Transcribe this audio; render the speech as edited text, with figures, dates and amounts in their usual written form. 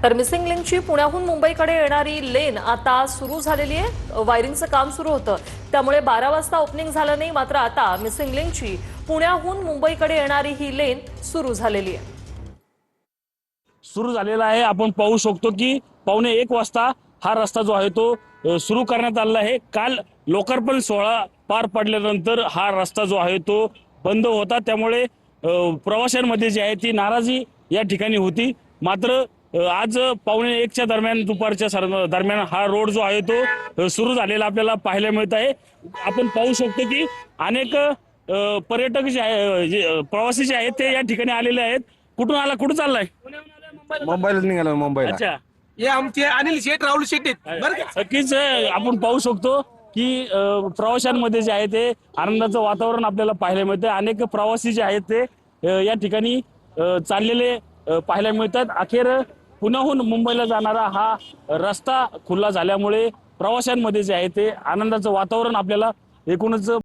तर मिसिंग लिंकची पुण्याहून मुंबईकडे येणारी लेन आता सुरू झालेली आहे। वायरिंगचं काम सुरू होतं, त्यामुळे 12 वाजता ओपनिंग झालं नाही। मात्र आता मिसिंग लिंकची पुण्याहून मुंबईकडे येणारी ही लेन सुरू झालेली आहे। सुरू झालेला आहे। आपण पाहू शकतो की 1:15 वाजता हा रस्ता जो आहे तो सुरू करण्यात आलेला आहे। काल लोकार्पण सोहळा पार पडल्यानंतर हा रस्ता जो आहे तो बंद होता, त्यामुळे प्रवाशांमध्ये जी आहे ती नाराजी या ठिकाणी होती। मात्र आज 1:15 दरम्यान, दुपारच्या दरम्यान हा रोड जो आहे तो सुरू झालेला आपल्याला पाहायला मिळत आहे। आपण पाहू शकतो की अनेक पर्यटक जे आहे, प्रवासी जे आहेत ते या ठिकाणी आलेले आहेत। कुठून आला, कुठं चाललाय? मुंबईला निघालो मुंबईला। अच्छा, हे आमचे अनिल शेठ, राहुल शेठ आहेत बरं का? नक्कीच आपण पाहू शकतो की प्रवाशांमध्ये जे आहे ते आनंदाचं वातावरण आपल्याला पाहायला मिळतं। अनेक प्रवासी जे आहेत ते या ठिकाणी चाललेले पाहायला मिळतात। अखेर पुण्याहून मुंबईला जाणारा हा रस्ता खुला झाल्यामुळे प्रवाशांमध्ये जे आहे ते आनंदाचं वातावरण आपल्याला एकूणच